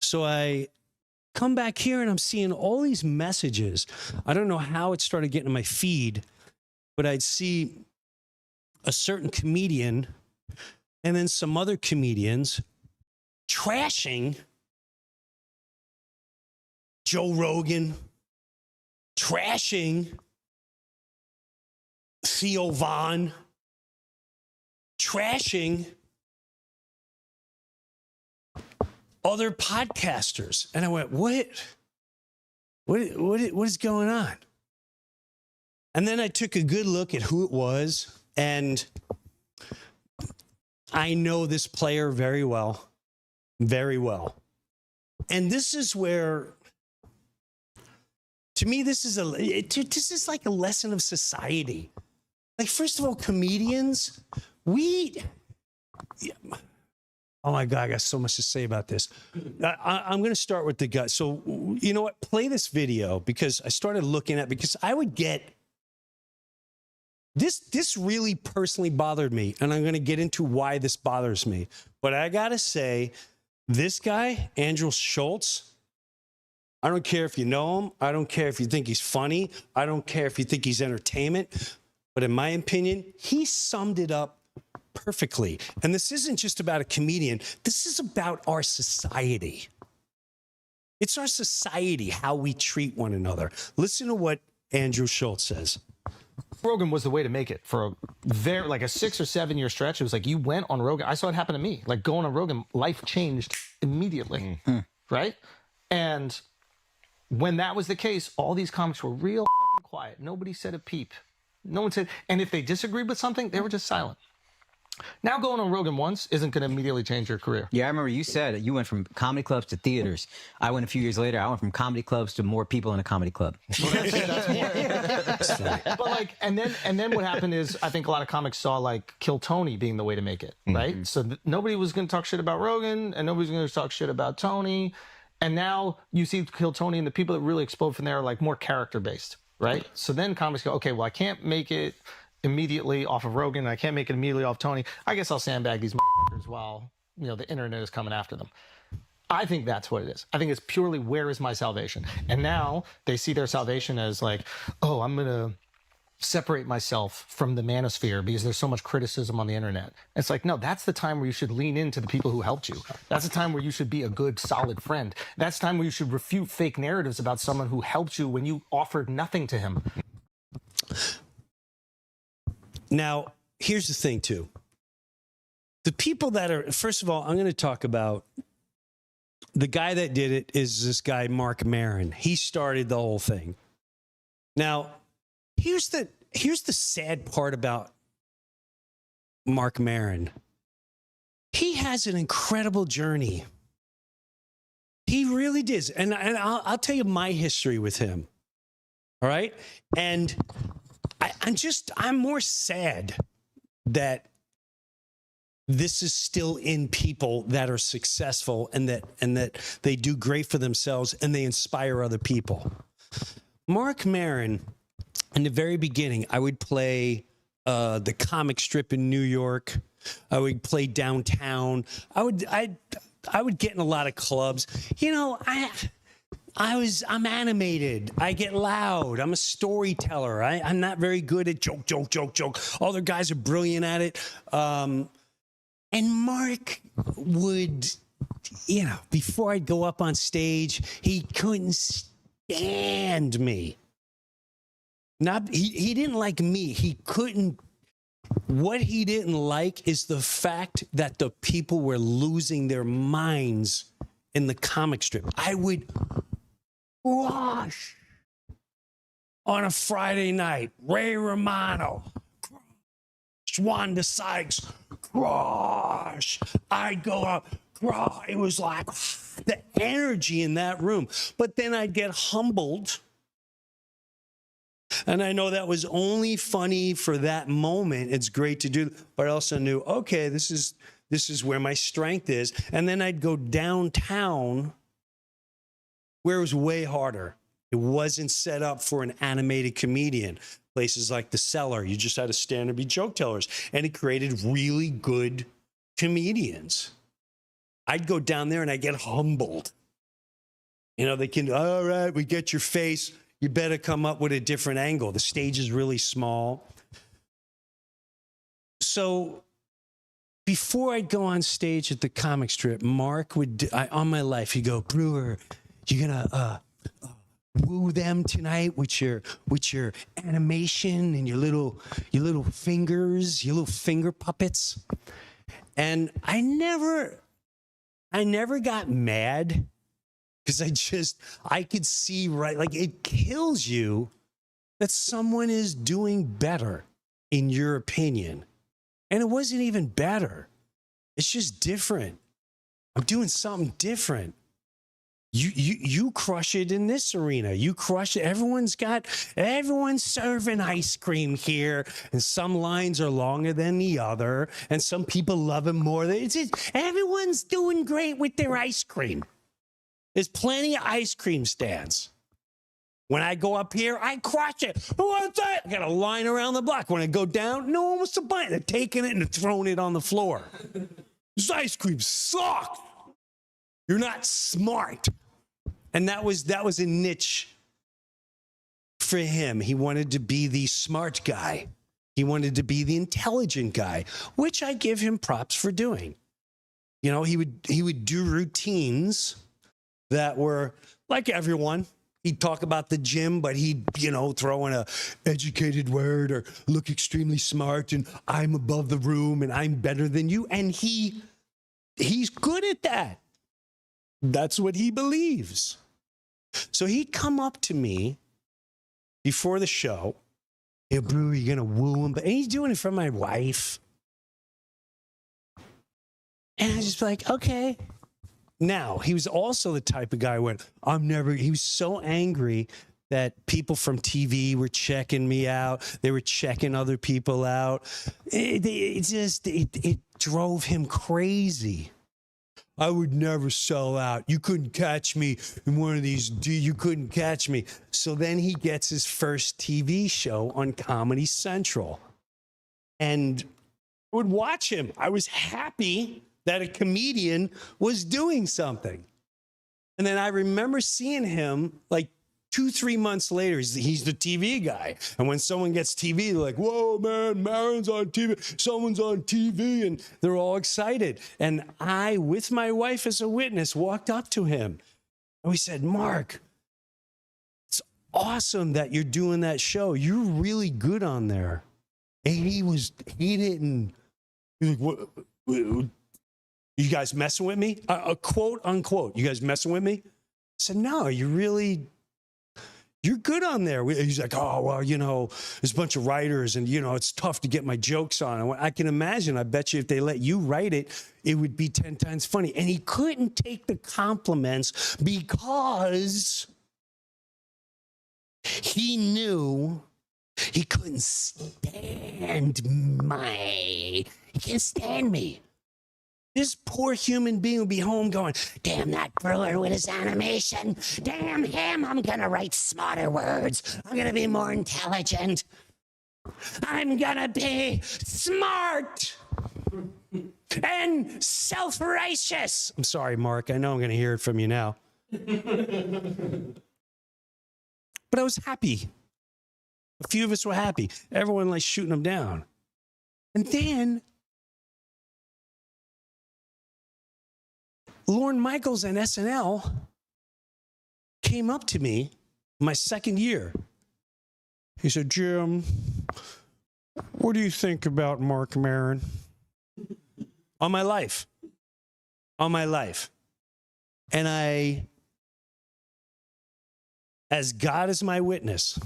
So I come back here and I'm seeing all these messages. I don't know how it started getting in my feed, but I'd see a certain comedian and then some other comedians trashing Joe Rogan, trashing Theo, trashing other podcasters. And I went, what is going on? And then I took a good look at who it was, and I know this player very well, very well. And this is where, to me, this is like a lesson of society. Like, first of all, comedians, oh my God, I got so much to say about this. I'm going to start with the gut. So, you know what? Play this video, because I started looking at, because I would get, this really personally bothered me, and I'm going to get into why this bothers me. But I got to say, this guy, Andrew Schulz, I don't care if you know him. I don't care if you think he's funny. I don't care if you think he's entertainment. But in my opinion, he summed it up perfectly. And this isn't just about a comedian. This is about our society. It's our society, how we treat one another. Listen to what Andrew Schulz says. Rogan was the way to make it for like a 6 or 7 year stretch. It was like you went on Rogan. I saw it happen to me. Like going on Rogan, life changed immediately, right? And when that was the case, all these comics were real quiet. Nobody said a peep. No one said, and if they disagreed with something, they were just silent. Now going on Rogan once isn't going to immediately change your career. Yeah, I remember you said you went from comedy clubs to theaters. I went a few years later. I went from comedy clubs to more people in a comedy club. Well, that's more. But like, and then what happened is, I think a lot of comics saw like Kill Tony being the way to make it, right? So nobody was going to talk shit about Rogan, and nobody's going to talk shit about Tony. And now you see Kill Tony, and the people that really explode from there are like more character based, right? So then comics go, okay, well, I can't make it immediately off of Rogan. I can't make it immediately off Tony. I guess I'll sandbag these motherfuckers while, you know, the internet is coming after them. I think that's what it is. I think it's purely, where is my salvation? And now they see their salvation as like, oh, I'm going to separate myself from the manosphere because there's so much criticism on the internet. It's like, no, that's the time where you should lean into the people who helped you. That's the time where you should be a good, solid friend. That's the time where you should refute fake narratives about someone who helped you when you offered nothing to him. Now, here's the thing, too. The people that are, first of all, I'm going to talk about the guy that did it is this guy, Mark Maron. He started the whole thing. Now, here's the sad part about Mark Maron. He has an incredible journey. He really did. And I'll tell you my history with him. All right? And I'm more sad that this is still in people that are successful and that they do great for themselves and they inspire other people. Mark Maron, in the very beginning, I would play the comic strip in New York. I would play downtown. I would get in a lot of clubs. You know, I'm animated. I get loud. I'm a storyteller. I'm not very good at joke. Other guys are brilliant at it. And Mark would, you know, before I'd go up on stage, he couldn't stand me. He didn't like me. He couldn't. What he didn't like is the fact that the people were losing their minds in the comic strip. I would crush on a Friday night. Ray Romano, Wanda Sykes, crush. I'd go up, crush. It was like the energy in that room. But then I'd get humbled. And I know that was only funny for that moment. It's great to do, but I also knew, okay, this is where my strength is. And then I'd go downtown where it was way harder. It wasn't set up for an animated comedian. Places like the Cellar, you just had to stand and be joke tellers. And it created really good comedians. I'd go down there and I'd get humbled. You know, they can, all right, we get your face. You better come up with a different angle. The stage is really small. So before I'd go on stage at the comic strip, Mark would, on my life, he'd go, Breuer, you're going to woo them tonight with your animation and your little fingers, your little finger puppets. And I never got mad because I could see, right, like it kills you that someone is doing better in your opinion. And it wasn't even better. It's just different. I'm doing something different. You crush it in this arena. You crush it. Everyone's serving ice cream here, and some lines are longer than the other, and some people love it more. Everyone's doing great with their ice cream. There's plenty of ice cream stands. When I go up here, I crush it. What's that? I got a line around the block. When I go down, no one wants to buy it. They're taking it and they're throwing it on the floor. This ice cream sucks. You're not smart. And that was a niche for him. He wanted to be the smart guy. He wanted to be the intelligent guy, which I give him props for doing. You know, he would do routines that were like everyone. He'd talk about the gym, but he'd, throw in a educated word or look extremely smart and I'm above the room and I'm better than you. And he's good at that. That's what he believes. So he'd come up to me before the show. Hey, Breuer, you're going to woo him. And he's doing it for my wife. And I was just like, okay. Now, he was also the type of guy who went, he was so angry that people from TV were checking me out. They were checking other people out. It drove him crazy. I would never sell out. You couldn't catch me in one of these. You couldn't catch me. So then he gets his first TV show on Comedy Central. And I would watch him. I was happy that a comedian was doing something. And then I remember seeing him like 2-3 months later. He's the TV guy. And when someone gets TV, they're like, whoa, man, Maron's on TV. Someone's on TV. And they're all excited. And I, with my wife as a witness, walked up to him. And we said, Mark, it's awesome that you're doing that show. You're really good on there. And he was like, what? You guys messing with me? Quote, unquote. You guys messing with me? I said, no, you're good on there. He's like, oh, well, there's a bunch of writers and, it's tough to get my jokes on. I can imagine, I bet you if they let you write it, it would be 10 times funny. And he couldn't take the compliments because he knew he couldn't stand he can't stand me. This poor human being would be home going, damn that Breuer with his animation. Damn him, I'm going to write smarter words. I'm going to be more intelligent. I'm going to be smart and self-righteous. I'm sorry, Mark. I know I'm going to hear it from you now. But I was happy. A few of us were happy. Everyone like shooting him down. And then Lorne Michaels and SNL came up to me my second year. He said, Jim, what do you think about Mark Maron? On my life. And as God is my witness,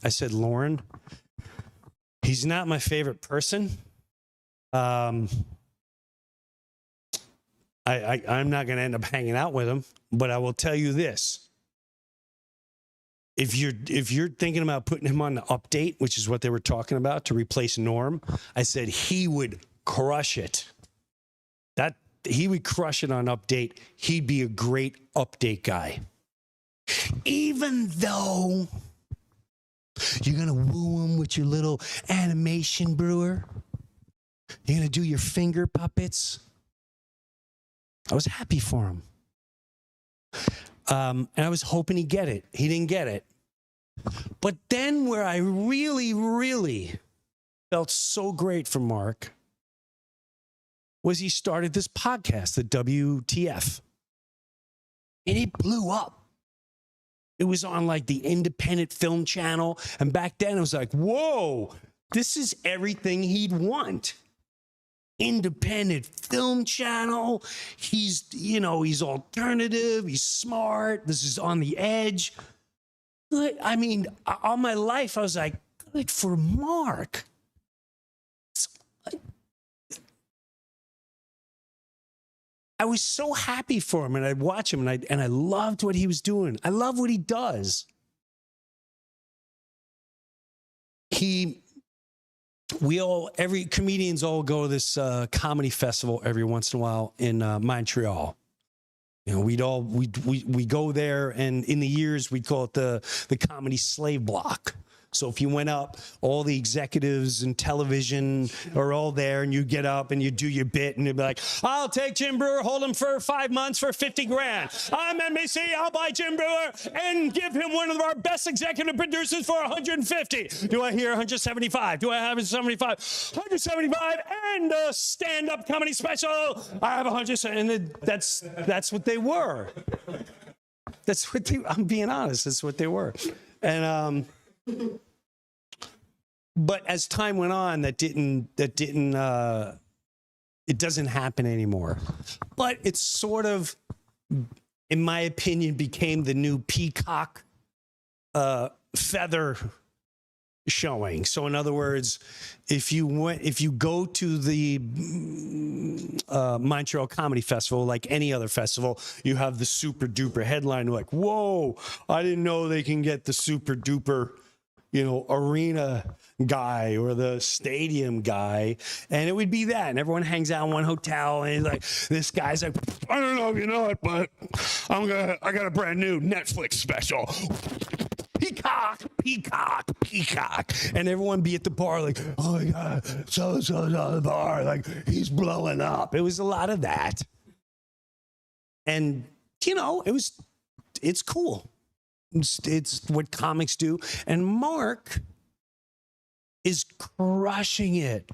I said, Lorne, he's not my favorite person. I'm not going to end up hanging out with him, but I will tell you this. If you're thinking about putting him on the update, which is what they were talking about to replace Norm, I said he would crush it. He would crush it on update. He'd be a great update guy. Even though you're going to woo him with your little animation, Breuer. You're going to do your finger puppets. I was happy for him. And I was hoping he'd get it. He didn't get it. But then where I really, really felt so great for Mark was he started this podcast, the WTF. And it blew up. It was on like the independent film channel. And back then it was like, whoa, this is everything he'd want. Independent film channel. He's, you know, he's alternative. He's smart. This is on the edge. I mean, all my life, I was like, good for Mark. I was so happy for him, and I'd watch him, and I loved what he was doing. I love what he does. Every comedians all go to this comedy festival every once in a while in Montreal. You know, we go there, and in the years we'd call it the comedy slave block. So if you went up, all the executives and television are all there, and you get up and you do your bit, and you'd be like, I'll take Jim Breuer, hold him for 5 months for 50 grand. I'm NBC, I'll buy Jim Breuer and give him one of our best executive producers for 150. Do I hear 175? Do I have 175? 175 and a stand-up comedy special. I have 170, and that's what they were. That's what they, I'm being honest, that's what they were. And, but as time went on, it doesn't happen anymore. But it's sort of, in my opinion, became the new Peacock feather showing. So in other words, if you go to the Montreal Comedy Festival, like any other festival, you have the super duper headline. Like, whoa, I didn't know they can get the super duper, you know, arena guy or the stadium guy. And it would be that. And everyone hangs out in one hotel, and like, this guy's like, I don't know if you know it, but I got a brand new Netflix special. Peacock. And everyone be at the bar like, oh my God, so-and-so's on the bar. Like, he's blowing up. It was a lot of that. And, you know, it's cool. It's what comics do. And Mark is crushing it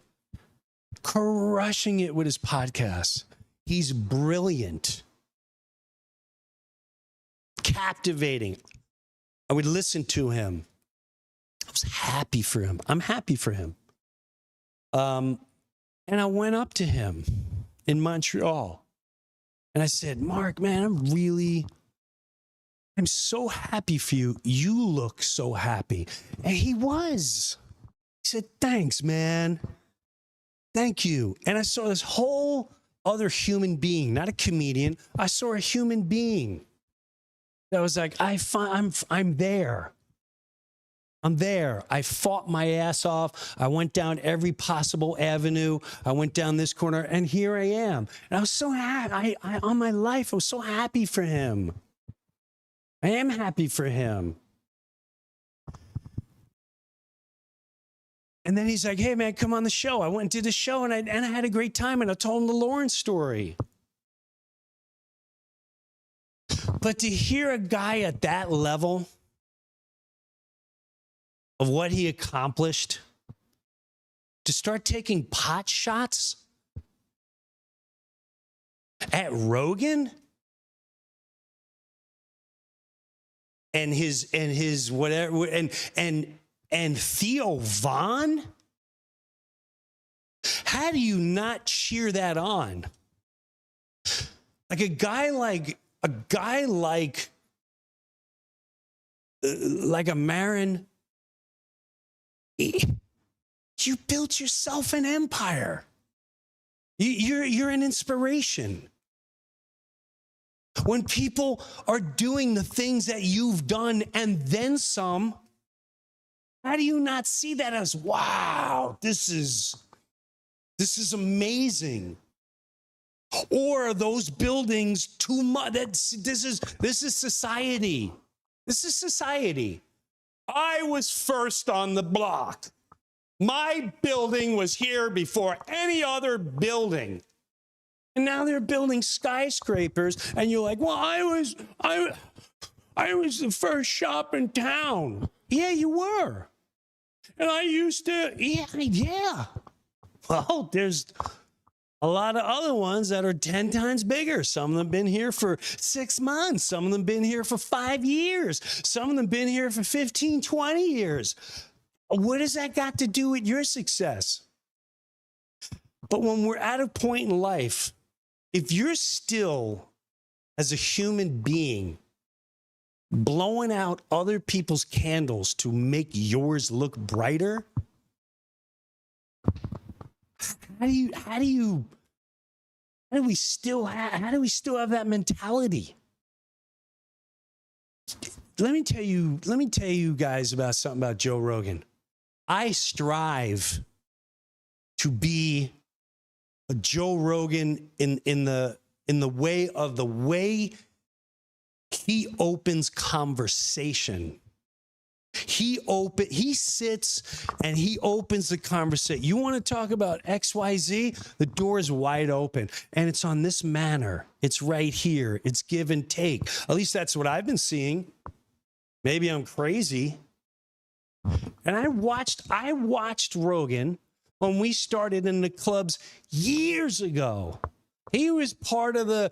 with his podcast. He's brilliant, captivating. I would listen to him. I was happy for him. I'm happy for him. And I went up to him in Montreal, and I said, Mark, man, I'm so happy for you. You look so happy. And he was. He said, thanks, man. Thank you. And I saw this whole other human being, not a comedian. I saw a human being that was like, I'm there. I'm there. I fought my ass off. I went down every possible avenue. I went down this corner, and here I am. And I was so happy. On my life, I was so happy for him. I am happy for him. And then he's like, hey, man, come on the show. I went and did the show, and I had a great time, and I told him the Lawrence story. But to hear a guy at that level of what he accomplished, to start taking pot shots at Rogan and his whatever, and Theo Von, how do you not cheer that on? Like a guy like a Maron, you built yourself an empire. You're an inspiration. When people are doing the things that you've done and then some, how do you not see that as, wow, this is amazing? Or are those buildings too much? This is society. This is society. I was first on the block. My building was here before any other building. And now they're building skyscrapers, and you're like, well, I was the first shop in town. Yeah, you were. And I used to, yeah. Well, there's a lot of other ones that are 10 times bigger. Some of them been here for 6 months. Some of them been here for 5 years. Some of them been here for 15, 20 years. What has that got to do with your success? But when we're at a point in life, if you're still, as a human being, blowing out other people's candles to make yours look brighter, how do we still have that mentality? Let me tell you guys about something about Joe Rogan. I strive to be a Joe Rogan in the way he opens conversation. He sits and he opens the conversation. You want to talk about XYZ? The door is wide open and it's on this manner. It's right here. It's give and take. At least that's what I've been seeing. Maybe I'm crazy. And I watched Rogan when we started in the clubs years ago. He was part of the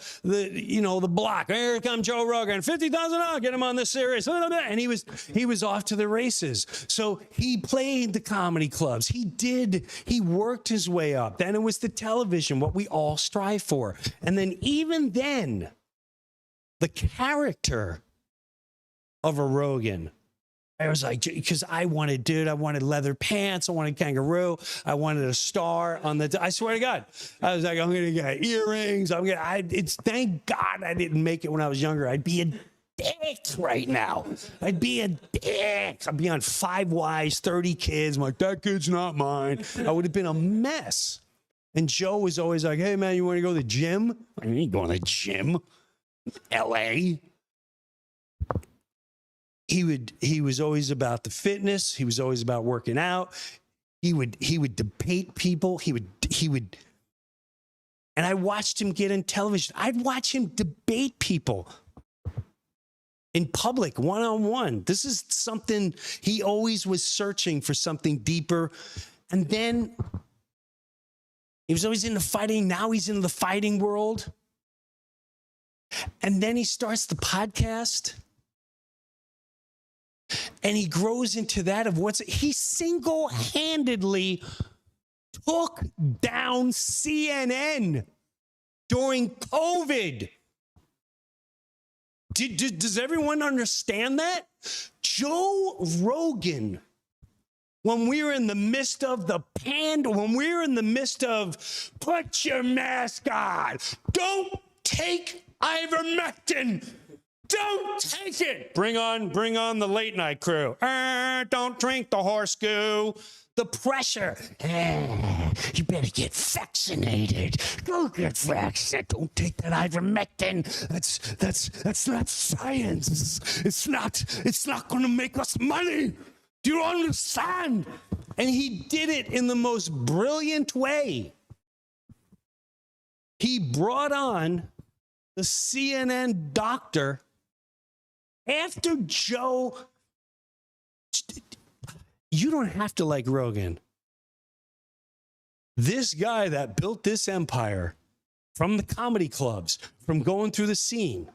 block. Here comes Joe Rogan, $50,000, get him on this series. And he was off to the races. So he played the comedy clubs. He worked his way up. Then it was the television, what we all strive for. And then even then, the character of a Rogan, I was like, because I wanted leather pants. I wanted kangaroo. I wanted a star on the, I swear to God, I was like, I'm going to get earrings. Thank God I didn't make it when I was younger. I'd be a dick right now. I'd be a dick. I'd be on 5 wives, 30 kids. I'm like, that kid's not mine. I would have been a mess. And Joe was always like, hey man, you want to go to the gym? I ain't going to the gym. LA. He was always about the fitness. He was always about working out. He would debate people. He would, and I watched him get in television. I'd watch him debate people in public, one-on-one. This is something, he always was searching for something deeper. And then he was always into fighting. Now he's in the fighting world. And then he starts the podcast. And he grows into that of he single-handedly took down CNN during COVID. Does everyone understand that? Joe Rogan, when we were in the midst of when we were in the midst of put your mask on, don't take ivermectin. Don't take it. Bring on the late night crew. Don't drink the horse goo. The pressure. You better get vaccinated. Go get vaccinated. Don't take that ivermectin. That's not science. It's not going to make us money. Do you understand? And he did it in the most brilliant way. He brought on the CNN doctor. After Joe, you don't have to like Rogan. This guy that built this empire from the comedy clubs, from going through the scene,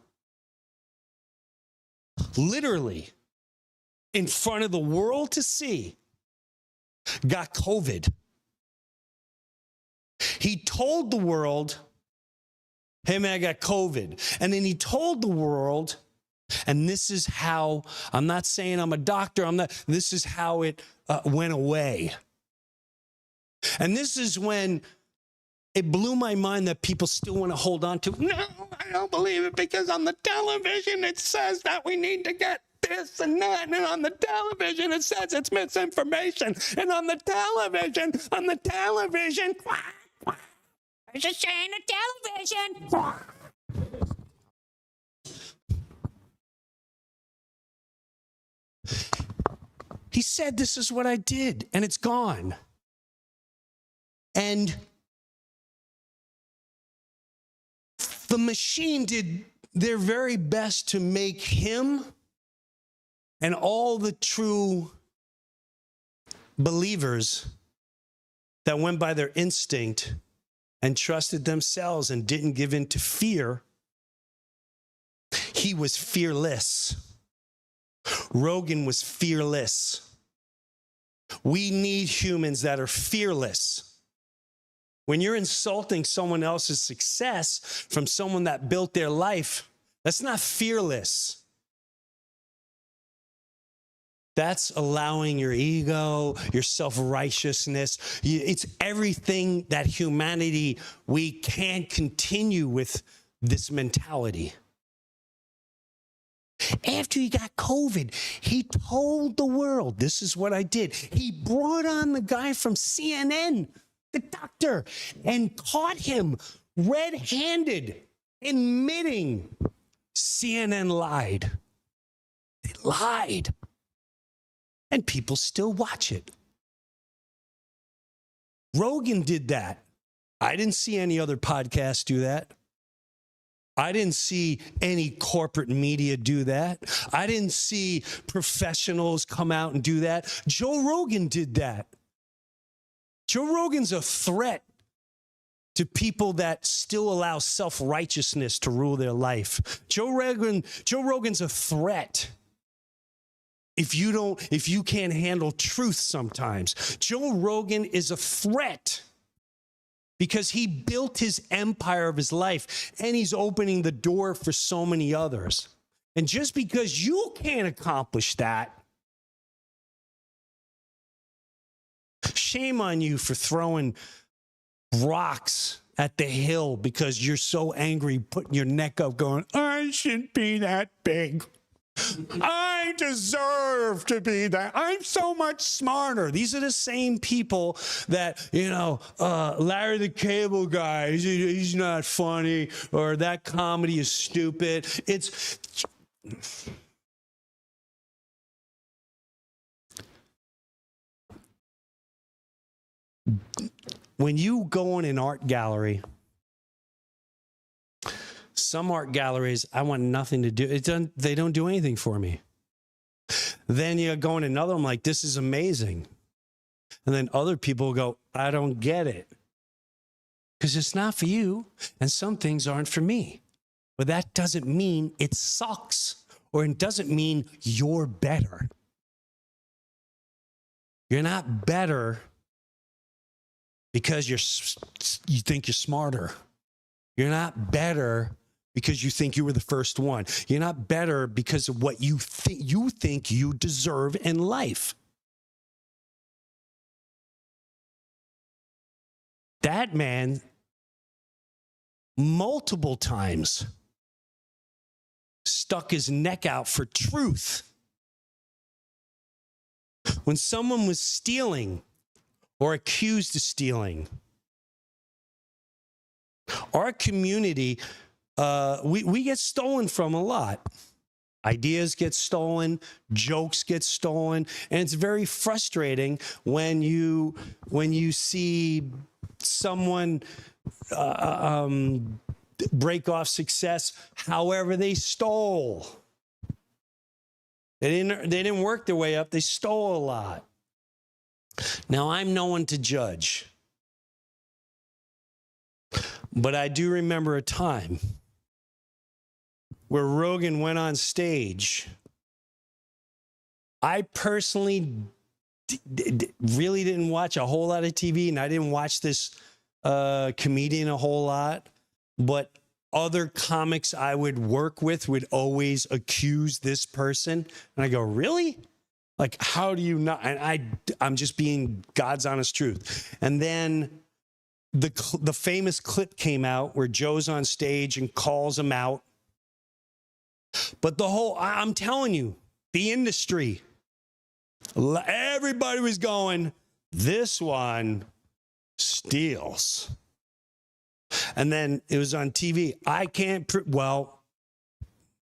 literally in front of the world to see, got COVID. He told the world, hey man, I got COVID. And then he told the world, and this is how, I'm not saying I'm a doctor, this is how it went away. And this is when it blew my mind that people still want to hold on to, no, I don't believe it because on the television it says that we need to get this and that, and on the television it says it's misinformation, and on the television, I was just saying the television. He said, this is what I did, and it's gone. And the machine did their very best to make him And all the true believers that went by their instinct and trusted themselves and didn't give in to fear, he was fearless. Rogan was fearless. We need humans that are fearless. When you're insulting someone else's success from someone that built their life, that's not fearless. That's allowing your ego, your self-righteousness. It's everything that humanity, we can't continue with this mentality. After he got COVID, he told the world, this is what I did. He brought on the guy from CNN, the doctor, and caught him red-handed, admitting CNN lied. They lied. And people still watch it. Rogan did that. I didn't see any other podcasts do that. I didn't see any corporate media do that. I didn't see professionals come out and do that. Joe Rogan did that. Joe Rogan's a threat to people that still allow self-righteousness to rule their life. Joe Rogan's a threat. If you can't handle truth sometimes. Joe Rogan is a threat because he built his empire of his life and he's opening the door for so many others. And just because you can't accomplish that, shame on you for throwing rocks at the hill because you're so angry, putting your neck up going, I shouldn't be that big. I deserve to be that. I'm so much smarter. These are the same people that, Larry the Cable Guy, he's not funny, or that comedy is stupid. It's when you go in an art gallery, some art galleries, I want nothing to do. They don't do anything for me. Then you go in another, I'm like, this is amazing. And then other people go, I don't get it. Because it's not for you, and some things aren't for me. But that doesn't mean it sucks, or it doesn't mean you're better. You're not better because you think you're smarter. You're not better because you think you were the first one. You're not better because of what you think you deserve in life. That man, multiple times, stuck his neck out for truth. When someone was stealing or accused of stealing, our community, we get stolen from a lot. Ideas get stolen, jokes get stolen, and it's very frustrating when you see someone break off success however they stole. They didn't work their way up, they stole a lot. Now, I'm no one to judge. But I do remember a time where Rogan went on stage. I personally really didn't watch a whole lot of TV, and I didn't watch this comedian a whole lot. But other comics I would work with would always accuse this person. And I go, really? Like, how do you not? And I'm just being God's honest truth. And then the famous clip came out where Joe's on stage and calls him out. But I'm telling you, the industry, everybody was going, this one steals. And then it was on TV.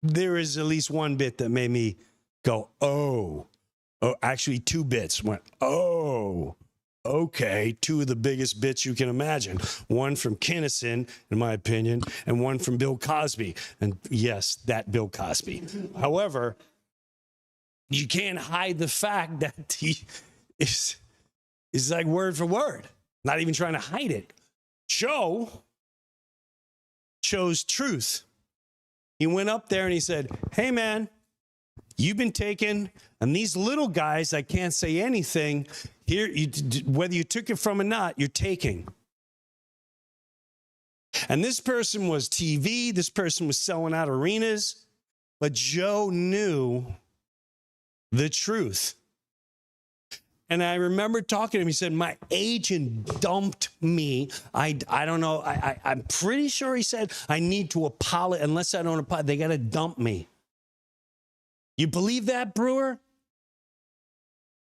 There is at least one bit that made me go, oh, actually 2 bits went, oh. Okay, 2 of the biggest bits you can imagine. One from Kinnison, in my opinion, and one from Bill Cosby. And yes, that Bill Cosby. However, You can't hide the fact that he is like word for word, not even trying to hide it. Joe chose truth. He went up there and he said, hey, man, you've been taken, and these little guys, I can't say anything. Here, whether you took it from or not, you're taking. And this person was TV. This person was selling out arenas. But Joe knew the truth. And I remember talking to him. He said, my agent dumped me. I don't know. I'm pretty sure he said, I need to apologize. Unless I don't apologize, they got to dump me. You believe that, Breuer?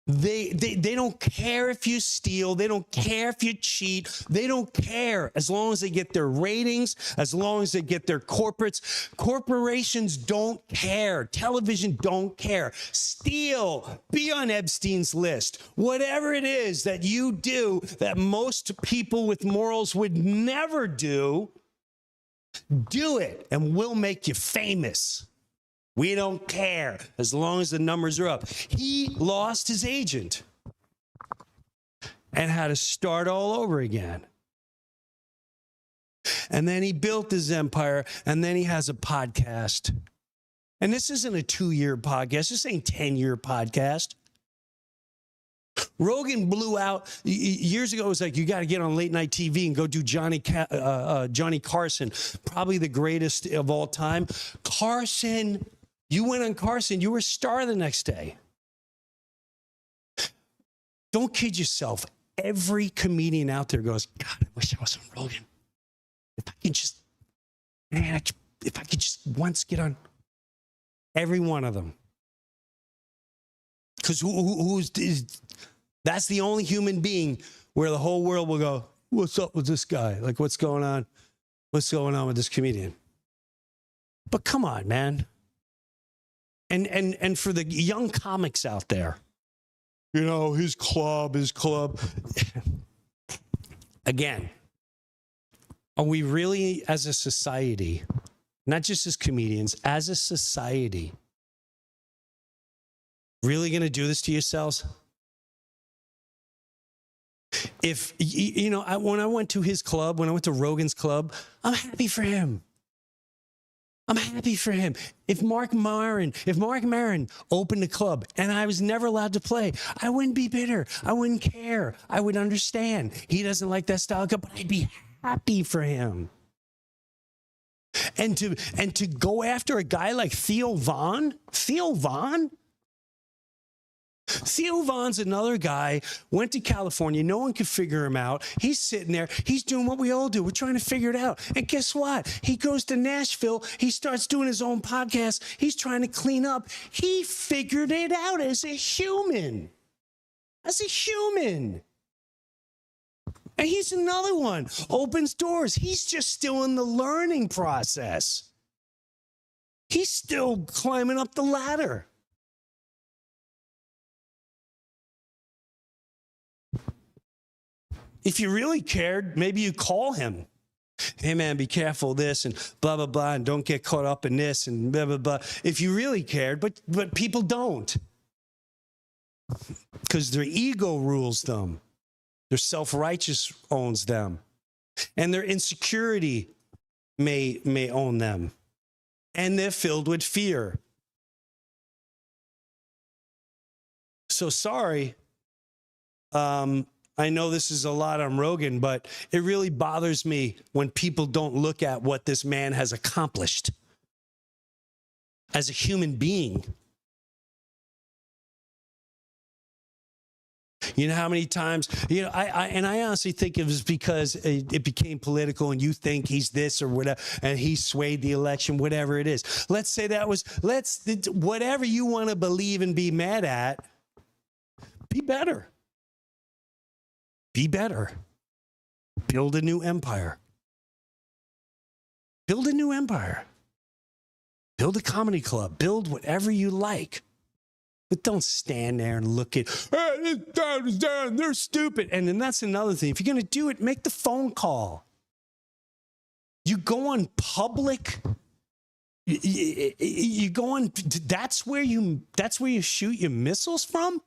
They don't care if you steal. They don't care if you cheat. They don't care as long as they get their ratings, as long as they get their corporates. Corporations don't care. Television don't care. Steal. Be on Epstein's list. Whatever it is that you do that most people with morals would never do, do it and we'll make you famous. We don't care as long as the numbers are up. He lost his agent and had to start all over again. And then he built his empire, and then he has a podcast. And this isn't a 2-year podcast. This ain't 10-year podcast. Rogan blew out years ago. It was like, you got to get on late night TV and go do Johnny Carson, probably the greatest of all time. Carson. You went on Carson, you were a star the next day. Don't kid yourself. Every comedian out there goes, God, I wish I was on Rogan. If I could just, man, if I could just once get on. Every one of them. Because that's the only human being where the whole world will go, what's up with this guy? Like, what's going on? What's going on with this comedian? But come on, man. And for the young comics out there, you know, his club. Again, are we really, as a society, not just as comedians, as a society, really going to do this to yourselves? If, you know, when I went to his club, when I went to Rogan's club, I'm happy for him. I'm happy for him. If Mark Maron opened a club and I was never allowed to play, I wouldn't be bitter. I wouldn't care. I would understand. He doesn't like that style of club, but I'd be happy for him. And to go after a guy like Theo Vaughn's another guy, went to California. No one could figure him out. He's sitting there. He's doing what we all do. We're trying to figure it out. And guess what? He goes to Nashville. He starts doing his own podcast. He's trying to clean up. He figured it out as a human. And he's another one. Opens doors. He's just still in the learning process. He's still climbing up the ladder. If you really cared, maybe you call him. Hey, man, be careful of this and blah, blah, blah, and don't get caught up in this and blah, blah, blah. If you really cared, but people don't. Because their ego rules them. Their self-righteous owns them. And their insecurity may own them. And they're filled with fear. So sorry. I know this is a lot on Rogan, but it really bothers me when people don't look at what this man has accomplished as a human being. You know how many times, you know, I honestly think it was because it became political and you think he's this or whatever, and he swayed the election, whatever it is. Let's say whatever you want to believe and be mad at, be better. Be better. Build a new empire. Build a new empire. Build a comedy club. Build whatever you like. But don't stand there and look at, hey, this town is down, they're stupid. And then that's another thing. If you're going to do it, make the phone call. You go on public You going? That's where you shoot your missiles from.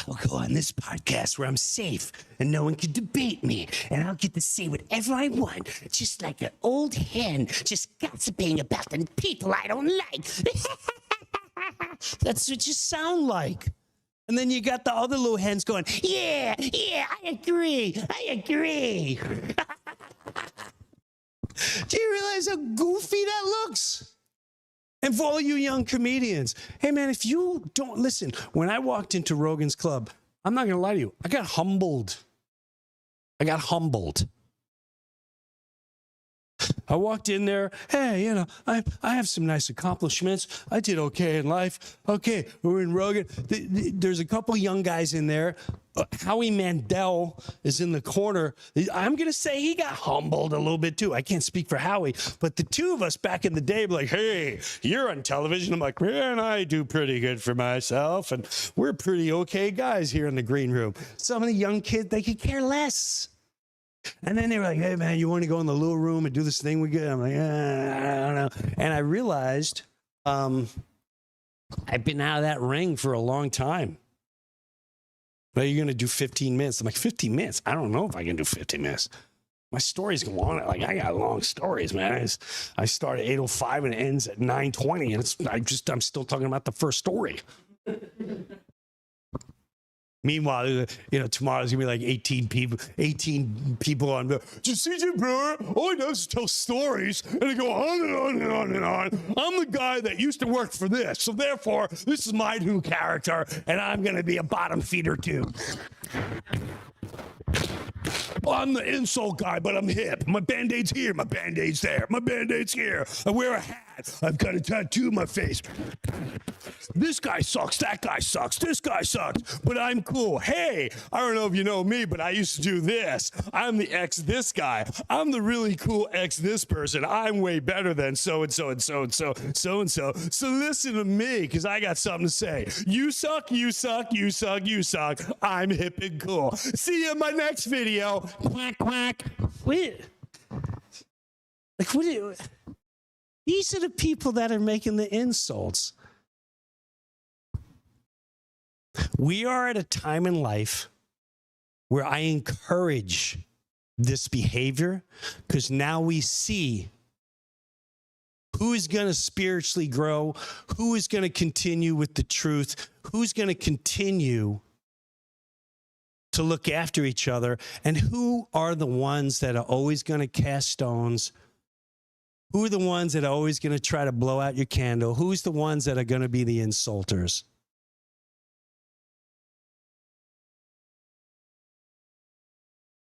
I'll go on this podcast where I'm safe and no one can debate me, and I'll get to say whatever I want, just like an old hen, just gossiping about the people I don't like. That's what you sound like. And then you got the other little hens going, yeah, I agree. Do you realize how goofy that looks? And for all you young comedians, hey man, if you don't listen, when I walked into Rogan's club, I'm not going to lie to you, I got humbled. I walked in there, hey, you know, I have some nice accomplishments. I did okay in life. Okay, we're in Rogan. There's a couple young guys in there. Howie Mandel is in the corner. I'm going to say he got humbled a little bit too. I can't speak for Howie, but the two of us back in the day were like, hey, you're on television. I'm like, man, I do pretty good for myself. And we're pretty okay guys here in the green room. Some of the young kids, they could care less. And then they were like, hey, man, you want to go in the little room and do this thing we get? I'm like, I don't know. And I realized I've been out of that ring for a long time. Well, you're going to do 15 minutes. I'm like, 15 minutes? I don't know if I can do 15 minutes. My stories go on. Like, I got long stories, man. I start at 8:05 and it ends at 9:20. And I'm still talking about the first story. Meanwhile, you know, tomorrow's gonna be like 18 people on. Did you see Jim Breuer? All he does is tell stories, and they go on and on and on and on. I'm the guy that used to work for this, so therefore, this is my new character, and I'm gonna be a bottom feeder too. I'm the insult guy, but I'm hip. My Band-Aid's here, my Band-Aid's there, my Band-Aid's here. I wear a hat. I've got a tattoo on my face. This guy sucks, that guy sucks, this guy sucks, but I'm cool. Hey, I don't know if you know me, but I used to do this. I'm the ex this guy. I'm the really cool ex this person. I'm way better than so-and-so and so-and-so, so-and-so. So listen to me, because I got something to say. You suck, you suck, you suck, you suck. I'm hip and cool. See you in my next video. Quack, quack. Wait. Like, what do you... These are the people that are making the insults. We are at a time in life where I encourage this behavior because now we see who is going to spiritually grow, who is going to continue with the truth, who's going to continue to look after each other, and who are the ones that are always going to cast stones. Who are the ones that are always going to try to blow out your candle? Who's the ones that are going to be the insulters?